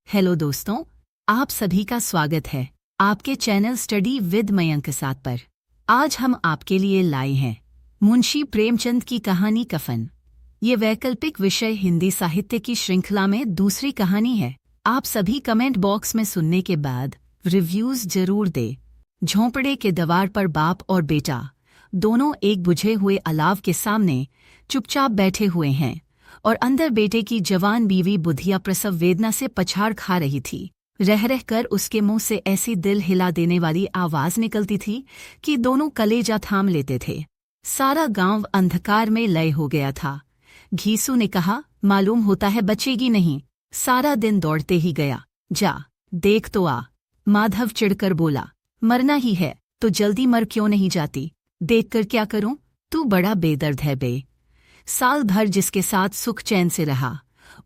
Hello दोस्तों, आप सभी का स्वागत है आपके चैनल स्टडी विद मयंक साथ पर। आज हम आपके लिए लाए हैं मुंशी प्रेमचंद की कहानी कफन। ये वैकल्पिक विषय हिंदी साहित्य की श्रृंखला में दूसरी कहानी है। आप सभी कमेंट बॉक्स में सुनने के बाद रिव्यूज जरूर दे। झोंपड़े के दीवार पर बाप और बेटा दोनों एक बुझे हुए अलाव के सामने चुपचाप बैठे हुए हैं और अंदर बेटे की जवान बीवी बुधिया प्रसव वेदना से पछाड़ खा रही थी। रह रह कर उसके मुंह से ऐसी दिल हिला देने वाली आवाज निकलती थी कि दोनों कलेजा थाम लेते थे। सारा गांव अंधकार में लय हो गया था। घीसू ने कहा, मालूम होता है बचेगी नहीं। सारा दिन दौड़ते ही गया। जा देख तो आ। माधव चिढ़कर बोला, मरना ही है तो जल्दी मर क्यों नहीं जाती? देख कर क्या करूं? तू बड़ा बेदर्द है बे। साल भर जिसके साथ सुख चैन से रहा,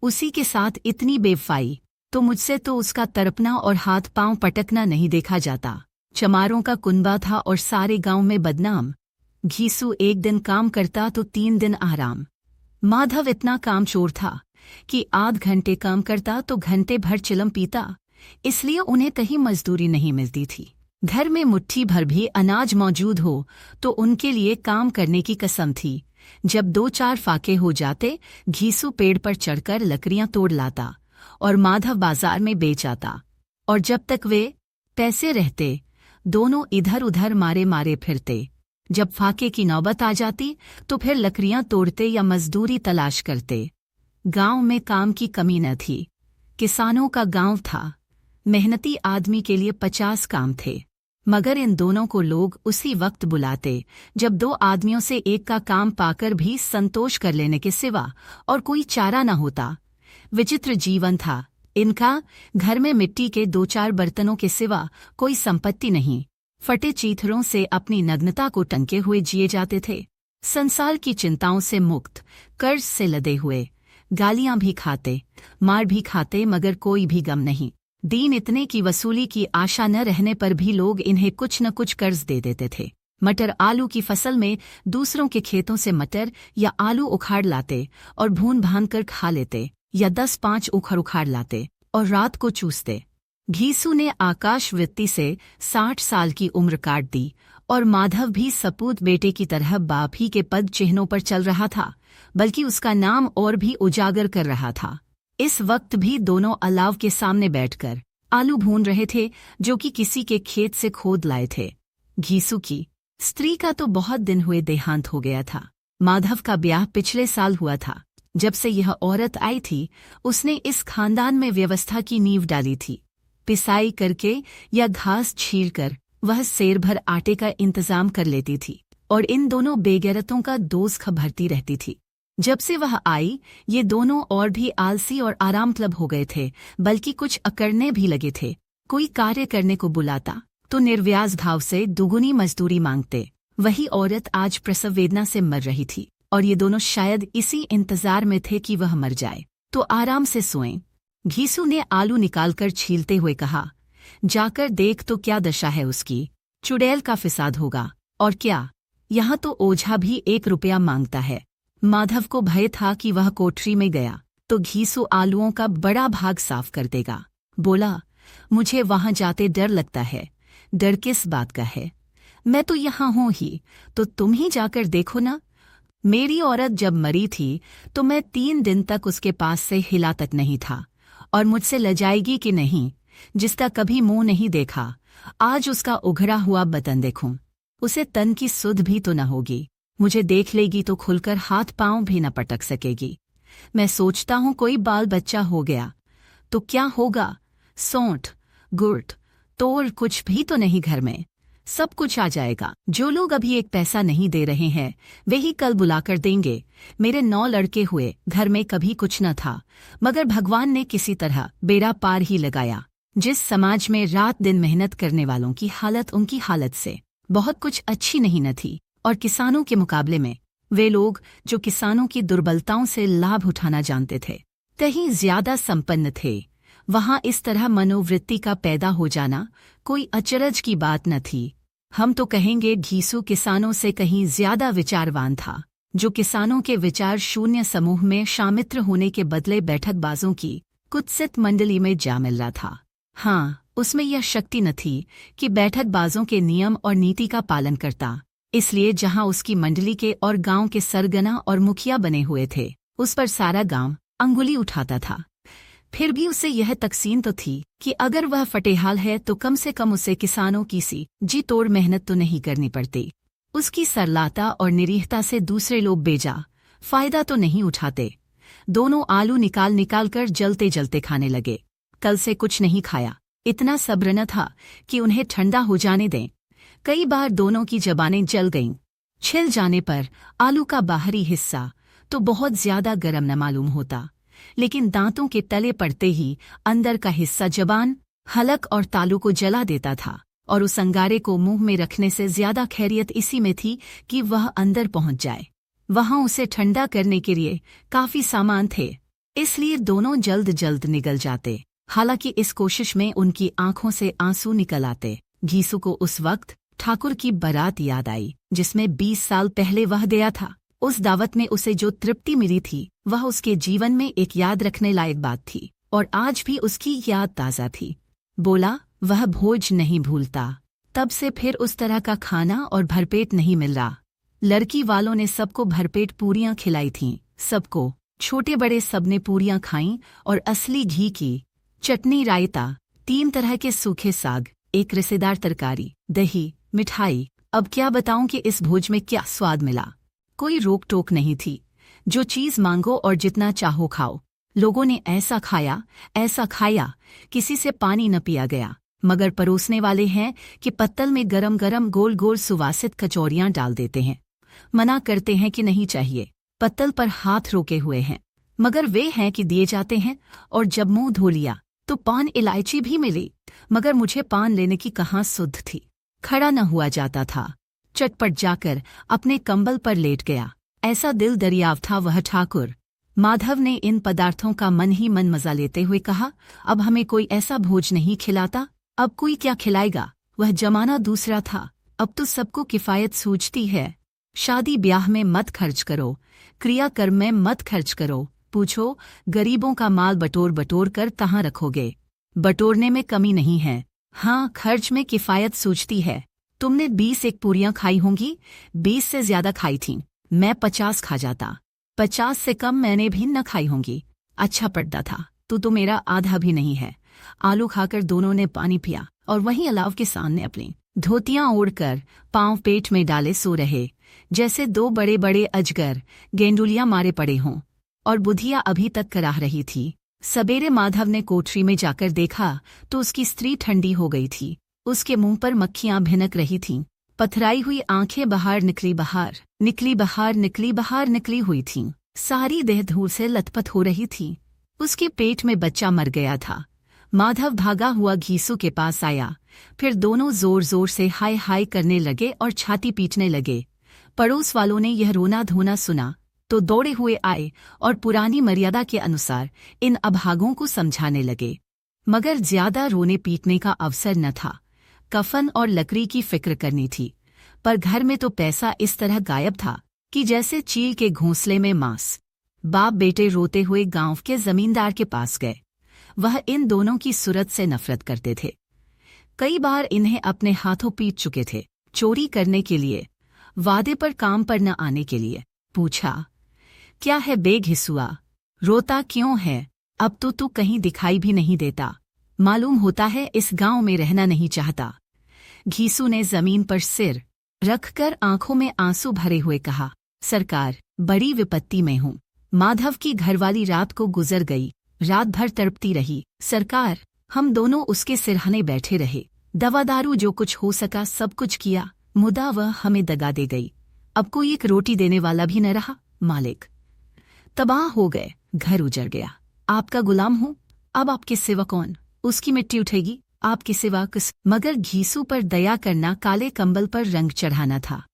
उसी के साथ इतनी बेवफाई, तो मुझसे तो उसका तड़पना और हाथ पांव पटकना नहीं देखा जाता। चमारों का कुनबा था और सारे गांव में बदनाम। घीसू एक दिन काम करता तो 3 दिन आराम। माधव इतना कामचोर था कि आध घंटे काम करता तो घंटे भर चिलम पीता, इसलिए उन्हें कहीं मजदूरी नहीं मिलती थी। घर में मुट्ठी भर भी अनाज मौजूद हो तो उनके लिए काम करने की कसम थी। जब 2-4 फाके हो जाते, घीसू पेड़ पर चढ़कर लकड़ियां तोड़ लाता और माधव बाजार में बेच आता। और जब तक वे पैसे रहते, दोनों इधर उधर मारे मारे फिरते। जब फाके की नौबत आ जाती तो फिर लकड़ियां तोड़ते या मजदूरी तलाश करते। गांव में काम की कमी न थी। किसानों का गांव था। मेहनती आदमी के लिए 50 काम थे, मगर इन दोनों को लोग उसी वक्त बुलाते जब 2 आदमियों से एक का काम पाकर भी संतोष कर लेने के सिवा और कोई चारा न होता। विचित्र जीवन था इनका। घर में मिट्टी के 2-4 बर्तनों के सिवा कोई संपत्ति नहीं। फटे चीथड़ों से अपनी नग्नता को टंके हुए जिए जाते थे। संसार की चिंताओं से मुक्त, कर्ज से लदे हुए, गालियां भी खाते, मार भी खाते, मगर कोई भी गम नहीं। दीन इतने की वसूली की आशा न रहने पर भी लोग इन्हें कुछ न कुछ कर्ज दे देते थे। मटर आलू की फसल में दूसरों के खेतों से मटर या आलू उखाड़ लाते और भून भान कर खा लेते, या 10-5 उखाड़ लाते और रात को चूसते। घीसू ने आकाश वृत्ति से 60 साल की उम्र काट दी और माधव भी सपूत बेटे की तरह बाप ही के पद चिन्हों पर चल रहा था, बल्कि उसका नाम और भी उजागर कर रहा था। इस वक्त भी दोनों अलाव के सामने बैठकर आलू भून रहे थे, जो कि किसी के खेत से खोद लाए थे। घीसू की स्त्री का तो बहुत दिन हुए देहांत हो गया था। माधव का ब्याह पिछले साल हुआ था। जब से यह औरत आई थी, उसने इस खानदान में व्यवस्था की नींव डाली थी। पिसाई करके या घास छीलकर वह सेर भर आटे का इंतजाम कर लेती थी और इन दोनों बेगैरतों का दोस्त भरती रहती थी। जब से वह आई, ये दोनों और भी आलसी और आराम तलब हो गए थे, बल्कि कुछ अकड़ने भी लगे थे। कोई कार्य करने को बुलाता तो निर्व्याज भाव से दुगुनी मजदूरी मांगते। वही औरत आज प्रसव वेदना से मर रही थी और ये दोनों शायद इसी इंतजार में थे कि वह मर जाए तो आराम से सोएं। घीसू ने आलू निकालकर छीलते हुए कहा, जाकर देख तो क्या दशा है उसकी। चुड़ैल का फिसाद होगा और क्या, यहाँ तो ओझा भी 1 रुपया मांगता है। माधव को भय था कि वह कोठरी में गया तो घीसू आलूओं का बड़ा भाग साफ कर देगा। बोला, मुझे वहां जाते डर लगता है। डर किस बात का है? मैं तो यहाँ हूँ ही, तो तुम ही जाकर देखो ना। मेरी औरत जब मरी थी तो मैं 3 दिन तक उसके पास से हिला तक नहीं था, और मुझसे लजाएगी कि नहीं, जिसका कभी मुंह नहीं देखा, आज उसका उघड़ा हुआ बदन देखूं। उसे तन की सुध भी तो न होगी। मुझे देख लेगी तो खुलकर हाथ पांव भी न पटक सकेगी। मैं सोचता हूँ कोई बाल बच्चा हो गया तो क्या होगा। सौंठ, गुड़, तोड़ कुछ भी तो नहीं घर में। सब कुछ आ जाएगा। जो लोग अभी 1 पैसा नहीं दे रहे हैं, वे ही कल बुलाकर देंगे। मेरे 9 लड़के हुए, घर में कभी कुछ न था, मगर भगवान ने किसी तरह बेड़ा पार ही लगाया। जिस समाज में रात दिन मेहनत करने वालों की हालत उनकी हालत से बहुत कुछ अच्छी नहीं न थी, और किसानों के मुकाबले में वे लोग जो किसानों की दुर्बलताओं से लाभ उठाना जानते थे, कहीं ज्यादा संपन्न थे। वहां इस तरह मनोवृत्ति का पैदा हो जाना कोई अचरज की बात न थी। हम तो कहेंगे घीसू किसानों से कहीं ज्यादा विचारवान था, जो किसानों के विचार शून्य समूह में शामित्र होने के बदले बैठकबाजों की कुत्सित मंडली में जा मिल रहा था। हाँ, उसमें यह शक्ति न थी कि बैठकबाजों के नियम और नीति का पालन करता, इसलिए जहाँ उसकी मंडली के और गांव के सरगना और मुखिया बने हुए थे, उस पर सारा गांव अंगुली उठाता था। फिर भी उसे यह तकसीन तो थी कि अगर वह फटेहाल है तो कम से कम उसे किसानों की सी जी तोड़ मेहनत तो नहीं करनी पड़ती। उसकी सरलता और निरीहता से दूसरे लोग बेजा फायदा तो नहीं उठाते। दोनों आलू निकाल निकाल कर जलते जलते खाने लगे। कल से कुछ नहीं खाया, इतना सब्र न था कि उन्हें ठंडा हो जाने दें। कई बार दोनों की जबानें जल गईं। छिल जाने पर आलू का बाहरी हिस्सा तो बहुत ज्यादा गर्म न मालूम होता, लेकिन दांतों के तले पड़ते ही अंदर का हिस्सा जबान, हलक और तालू को जला देता था। और उस अंगारे को मुंह में रखने से ज्यादा खैरियत इसी में थी कि वह अंदर पहुंच जाए। वहां उसे ठंडा करने के लिए काफी सामान थे, इसलिए दोनों जल्द जल्द निगल जाते। हालांकि इस कोशिश में उनकी आंखों से आंसू निकल आते। घीसू को उस वक्त ठाकुर की बारात याद आई जिसमें 20 साल पहले वह गया था। उस दावत में उसे जो तृप्ति मिली थी वह उसके जीवन में एक याद रखने लायक बात थी, और आज भी उसकी याद ताज़ा थी। बोला, वह भोज नहीं भूलता। तब से फिर उस तरह का खाना और भरपेट नहीं मिल रहा। लड़की वालों ने सबको भरपेट पूरियां खिलाई थीं, सबको, छोटे बड़े सबने पूरियां खाईं, और असली घी की चटनी, रायता, 3 तरह के सूखे साग, एक रिश्तेदार तरकारी, दही, मिठाई। अब क्या बताऊं कि इस भोज में क्या स्वाद मिला। कोई रोक टोक नहीं थी, जो चीज मांगो और जितना चाहो खाओ। लोगों ने ऐसा खाया, किसी से पानी न पिया गया। मगर परोसने वाले हैं कि पत्तल में गरम गरम गोल गोल सुवासित कचौरियां डाल देते हैं। मना करते हैं कि नहीं चाहिए, पत्तल पर हाथ रोके हुए हैं, मगर वे हैं कि दिए जाते हैं। और जब मुंह धो लिया तो पान इलायची भी मिली, मगर मुझे पान लेने की कहाँ सुध थी। खड़ा न हुआ जाता था, चटपट जाकर अपने कंबल पर लेट गया। ऐसा दिल दरियाव था वह ठाकुर। माधव ने इन पदार्थों का मन ही मन मजा लेते हुए कहा, अब हमें कोई ऐसा भोज नहीं खिलाता। अब कोई क्या खिलाएगा, वह जमाना दूसरा था। अब तो सबको किफायत सूझती है। शादी ब्याह में मत खर्च करो, क्रियाकर्म में मत खर्च करो। पूछो, गरीबों का माल बटोर बटोर कर कहाँ रखोगे। बटोरने में कमी नहीं है, हाँ खर्च में किफायत सूझती है। तुमने 20 एक पूरियां खाई होंगी, 20 से ज्यादा खाई थीं। मैं 50 खा जाता, 50 से कम मैंने भी न खाई होंगी। अच्छा पड़ता था, तू तो मेरा आधा भी नहीं है। आलू खाकर दोनों ने पानी पिया और वहीं अलाव के सामने अपनी धोतियां ओढ़कर पांव पेट में डाले सो रहे, जैसे 2 बड़े बड़े अजगर गेंडुलियां मारे पड़े हों। और बुधिया अभी तक कराह रही थी। सवेरे माधव ने कोठरी में जाकर देखा तो उसकी स्त्री ठंडी हो गई थी। उसके मुंह पर मक्खियां भिनक रही थीं। पथराई हुई आंखें बाहर निकली हुई थीं। सारी देह धूल से लथपथ हो रही थी। उसके पेट में बच्चा मर गया था। माधव भागा हुआ घीसू के पास आया, फिर दोनों जोर जोर से हाय हाय करने लगे और छाती पीटने लगे। पड़ोस वालों ने यह रोना धोना सुना तो दौड़े हुए आए और पुरानी मर्यादा के अनुसार इन अभागों को समझाने लगे। मगर ज्यादा रोने पीटने का अवसर न था। कफन और लकड़ी की फिक्र करनी थी, पर घर में तो पैसा इस तरह गायब था कि जैसे चील के घोंसले में मांस। बाप बेटे रोते हुए गांव के जमींदार के पास गए। वह इन दोनों की सूरत से नफरत करते थे। कई बार इन्हें अपने हाथों पीट चुके थे, चोरी करने के लिए, वादे पर काम पर न आने के लिए। पूछा, क्या है बे घिसुआ, रोता क्यों है? अब तो तू कहीं दिखाई भी नहीं देता, मालूम होता है इस गांव में रहना नहीं चाहता। घीसू ने जमीन पर सिर रखकर आंखों में आंसू भरे हुए कहा, सरकार, बड़ी विपत्ति में हूँ। माधव की घरवाली रात को गुजर गई, रात भर तड़पती रही। सरकार, हम दोनों उसके सिरहाने बैठे रहे, दवा दारू जो कुछ हो सका सब कुछ किया, मुदा वह हमें दगा दे गई। अब कोई एक रोटी देने वाला भी न रहा। मालिक तबाह हो गए, घर उजड़ गया। आपका गुलाम हूँ, अब आपके सिवा कौन? उसकी मिट्टी उठेगी, आपके सिवा किस? मगर घीसू पर दया करना काले कंबल पर रंग चढ़ाना था।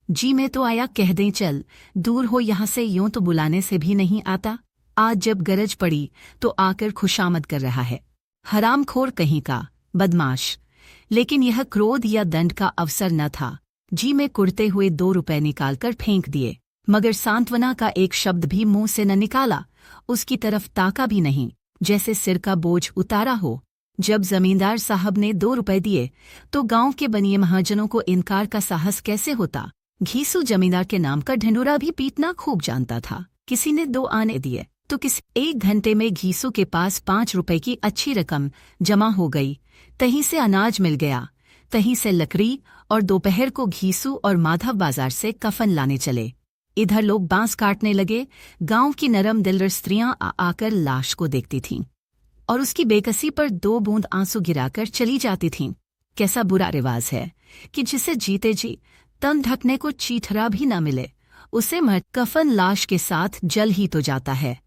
जी मैं तो आया, कह दें चल दूर हो यहाँ से, यूं तो बुलाने से भी नहीं आता। आज जब गरज पड़ी तो आकर खुशामद कर रहा है। हरामखोर कहीं का, बदमाश। लेकिन यह क्रोध या दंड का अवसर न था। जी में कुड़ते हुए 2 रुपए निकालकर फेंक दिए, मगर सांत्वना का एक शब्द भी मुंह से न निकाला। उसकी तरफ ताका भी नहीं। जैसे सिर का बोझ उतारा हो। जब जमींदार साहब ने 2 रुपए दिए तो गांव के बनिए महाजनों को इनकार का साहस कैसे होता। घीसू जमींदार के नाम का ढिंडोरा भी पीटना खूब जानता था। किसी ने 2 आने दिए तो किसी 1 घंटे में घीसू के पास 5 रुपए की अच्छी रकम जमा हो गई। तहीं से अनाज मिल गया, तहीं से लकड़ी, और दोपहर को घीसू और माधव बाजार से कफन लाने चले। इधर लोग बांस काटने लगे। गांव की नरम दिल स्त्रियां आकर लाश को देखती थीं और उसकी बेकसी पर 2 बूंद आंसू गिराकर चली जाती थीं। कैसा बुरा रिवाज है कि जिसे जीते जी तन ढकने को चीथरा भी न मिले, उसे मर कफन लाश के साथ जल ही तो जाता है,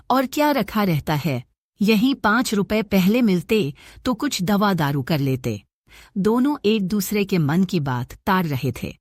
और क्या रखा रहता है। यहीं 5 रुपए पहले मिलते तो कुछ दवा दारू कर लेते। दोनों एक दूसरे के मन की बात तार रहे थे।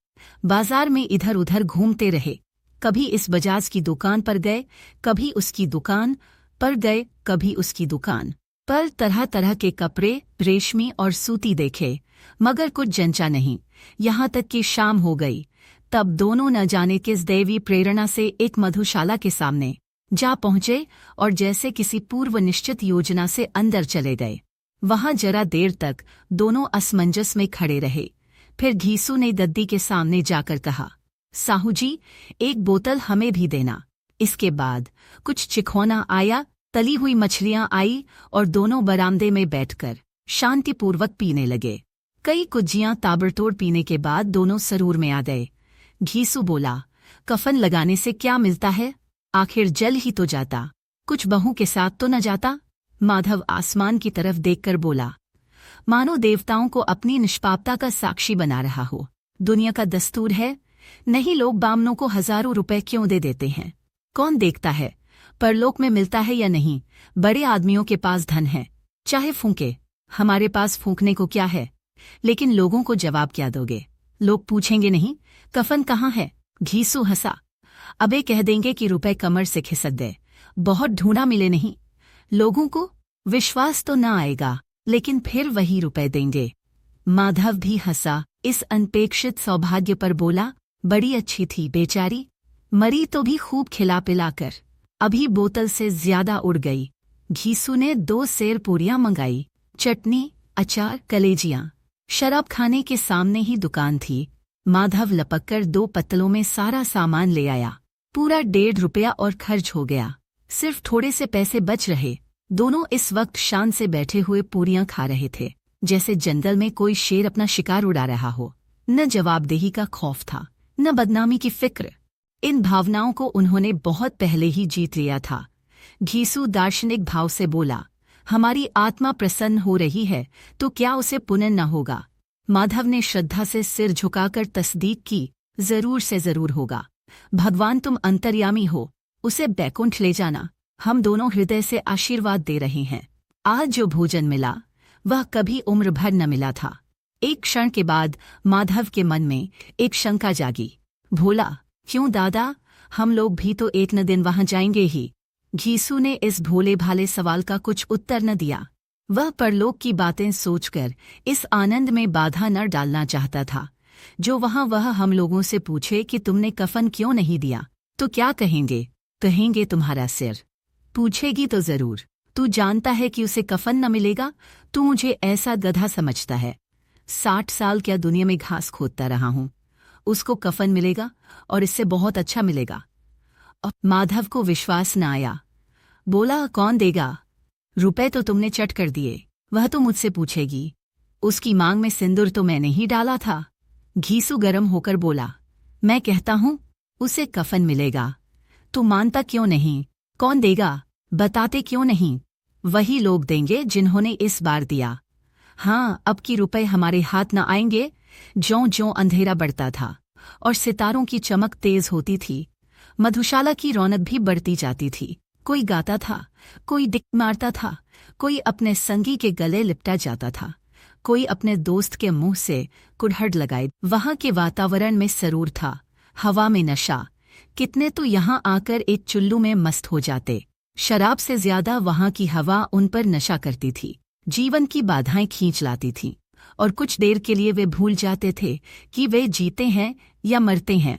बाजार में इधर उधर घूमते रहे। कभी इस बजाज की दुकान पर गए, कभी उसकी दुकान पर गए, कभी उसकी दुकान पर तरह तरह के कपड़े, रेशमी और सूती देखे, मगर कुछ जंचा नहीं। यहाँ तक कि शाम हो गई। तब दोनों न जाने किस दैवी प्रेरणा से एक मधुशाला के सामने जा पहुंचे और जैसे किसी पूर्व निश्चित योजना से अंदर चले गए। वहां जरा देर तक दोनों असमंजस में खड़े रहे। फिर घीसू ने दद्दी के सामने जाकर कहा, साहू जी, 1 बोतल हमें भी देना। इसके बाद कुछ चिखौना आया, तली हुई मछलियां आई और दोनों बरामदे में बैठकर शांतिपूर्वक पीने लगे। कई कुज्जियां ताबड़तोड़ पीने के बाद दोनों सरूर में आ गए। घीसू बोला, कफन लगाने से क्या मिलता है? आखिर जल ही तो जाता, कुछ बहू के साथ तो न जाता। माधव आसमान की तरफ देखकर बोला, मानो देवताओं को अपनी निष्पापता का साक्षी बना रहा हो। दुनिया का दस्तूर है, नहीं लोग बामनों को हजारों रुपए क्यों दे देते हैं? कौन देखता है परलोक में मिलता है या नहीं? बड़े आदमियों के पास धन है, चाहे फूंके, हमारे पास फूंकने को क्या है? लेकिन लोगों को जवाब क्या दोगे? लोग पूछेंगे नहीं कफन कहाँ है? घीसू हंसा, अबे कह देंगे कि रुपए कमर से खिसक गए, बहुत ढूंढा मिले नहीं। लोगों को विश्वास तो न आएगा, लेकिन फिर वही रुपए देंगे। माधव भी हंसा इस अनपेक्षित सौभाग्य पर, बोला, बड़ी अच्छी थी बेचारी, मरी तो भी खूब खिला पिलाकर, अभी बोतल से ज्यादा उड़ गई। घीसू ने 2 सेर पूरियां मंगाई, चटनी, अचार, कलेजियां। शराब खाने के सामने ही दुकान थी। माधव लपककर 2 पत्तलों में सारा सामान ले आया। पूरा 1.5 रुपया और खर्च हो गया। सिर्फ थोड़े से पैसे बच रहे। दोनों इस वक्त शान से बैठे हुए पूरियां खा रहे थे, जैसे जंगल में कोई शेर अपना शिकार उड़ा रहा हो। न जवाबदेही का खौफ था, न बदनामी की फिक्र। इन भावनाओं को उन्होंने बहुत पहले ही जीत लिया था। घीसू दार्शनिक भाव से बोला, हमारी आत्मा प्रसन्न हो रही है तो क्या उसे पुण्य न होगा? माधव ने श्रद्धा से सिर झुकाकर तस्दीक की, जरूर से जरूर होगा। भगवान तुम अंतर्यामी हो, उसे बैकुंठ ले जाना। हम दोनों हृदय से आशीर्वाद दे रहे हैं। आज जो भोजन मिला वह कभी उम्र भर न मिला था। एक क्षण के बाद माधव के मन में एक शंका जागी। भोला, क्यों दादा, हम लोग भी तो एक न दिन वहां जाएंगे ही। घीसू ने इस भोले भाले सवाल का कुछ उत्तर न दिया। वह परलोक की बातें सोचकर इस आनंद में बाधा न डालना चाहता था। जो वह हम लोगों से पूछे कि तुमने कफन क्यों नहीं दिया, तो क्या कहेंगे? कहेंगे तुम्हारा सिर। पूछेगी तो जरूर, तू जानता है कि उसे कफन न मिलेगा। तू मुझे ऐसा गधा समझता है? 60 साल क्या दुनिया में घास खोदता रहा हूं। उसको कफन मिलेगा और इससे बहुत अच्छा मिलेगा। और माधव को विश्वास न आया। बोला, कौन देगा? रुपए तो तुमने चट कर दिए, वह तो मुझसे पूछेगी। उसकी मांग में सिंदूर तो मैंने ही डाला था। घीसू गर्म होकर बोला, मैं कहता हूं उसे कफन मिलेगा। तू मानता क्यों नहीं? कौन देगा? बताते क्यों नहीं? वही लोग देंगे जिन्होंने इस बार दिया। हाँ, अब की रुपए हमारे हाथ न आएंगे। ज्यों-ज्यों अंधेरा बढ़ता था और सितारों की चमक तेज होती थी, मधुशाला की रौनक भी बढ़ती जाती थी। कोई गाता था, कोई डिक मारता था, कोई अपने संगी के गले लिपटा जाता था, कोई अपने दोस्त के मुंह से कुढ़हड़ लगाए। वहां के वातावरण में सरूर था, हवा में नशा। कितने तो यहाँ आकर एक चुल्लू में मस्त हो जाते। शराब से ज्यादा वहां की हवा उन पर नशा करती थी, जीवन की बाधाएं खींच लाती थी, और कुछ देर के लिए वे भूल जाते थे कि वे जीते हैं या मरते हैं,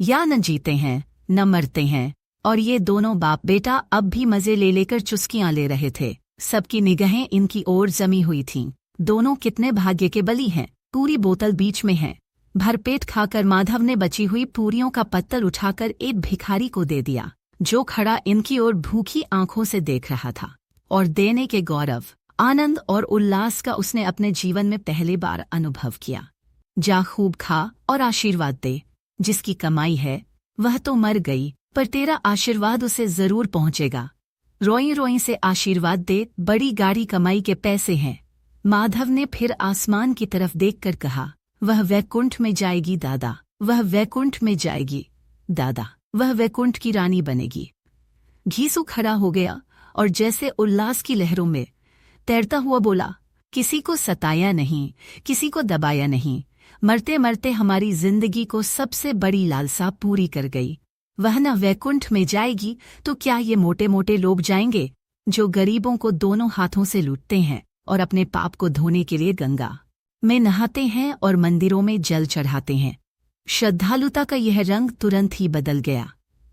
या न जीते हैं न मरते हैं। और ये दोनों बाप बेटा अब भी मजे ले लेकर चुस्कियां ले रहे थे। सबकी निगाहें इनकी ओर जमी हुई थीं। दोनों कितने भाग्य के बली हैं। पूरी बोतल बीच में है। भरपेट खाकर माधव ने बची हुई पूरियों का पत्तल उठाकर एक भिखारी को दे दिया, जो खड़ा इनकी ओर भूखी आंखों से देख रहा था। और देने के गौरव, आनंद और उल्लास का उसने अपने जीवन में पहली बार अनुभव किया। जा खूब खा और आशीर्वाद दे। जिसकी कमाई है वह तो मर गई, पर तेरा आशीर्वाद उसे जरूर पहुंचेगा। रोई रोई से आशीर्वाद दे, बड़ी गाड़ी कमाई के पैसे हैं। माधव ने फिर आसमान की तरफ देखकर कहा, वह वैकुंठ में जाएगी दादा, वह वैकुंठ में जाएगी दादा, वह वैकुंठ की रानी बनेगी। घीसू खड़ा हो गया और जैसे उल्लास की लहरों में तैरता हुआ बोला, किसी को सताया नहीं, किसी को दबाया नहीं, मरते मरते हमारी जिंदगी को सबसे बड़ी लालसा पूरी कर गई। वह न वैकुंठ में जाएगी तो क्या ये मोटे मोटे लोग जाएंगे, जो गरीबों को दोनों हाथों से लूटते हैं और अपने पाप को धोने के लिए गंगा में नहाते हैं और मंदिरों में जल चढ़ाते हैं। श्रद्धालुता का यह रंग तुरंत ही बदल गया।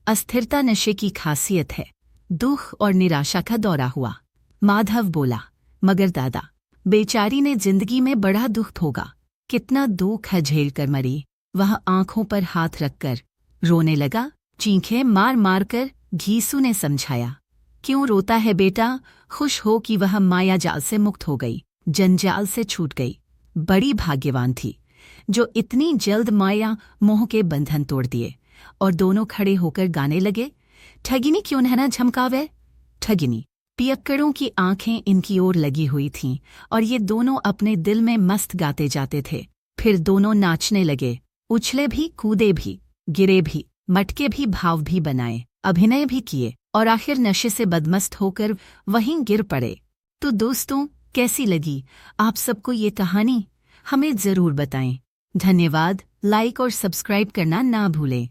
अस्थिरता नशे की खासियत है। दुख और निराशा का दौरा हुआ। माधव बोला, मगर दादा, बेचारी ने जिंदगी में बड़ा दुख भोगा, कितना दुख है झेल कर मरी। वह आंखों पर हाथ रखकर रोने लगा, चीखें मार मार कर। घीसू ने समझाया, क्यों रोता है बेटा, खुश हो कि वह माया जाल से मुक्त हो गई, जंजाल से छूट गई। बड़ी भाग्यवान थी जो इतनी जल्द माया मोह के बंधन तोड़ दिए। और दोनों खड़े होकर गाने लगे, ठगिनी क्यों न झमकावे, ठगिनी। पियक्कड़ों की आंखें इनकी ओर लगी हुई थीं और ये दोनों अपने दिल में मस्त गाते जाते थे। फिर दोनों नाचने लगे, उछले भी, कूदे भी, गिरे भी, मटके भी, भाव भी बनाए, अभिनय भी किए और आखिर नशे से बदमस्त होकर वहीं गिर पड़े। तो दोस्तों, कैसी लगी आप सबको ये कहानी? हमें ज़रूर बताएं। धन्यवाद। लाइक और सब्सक्राइब करना ना भूलें।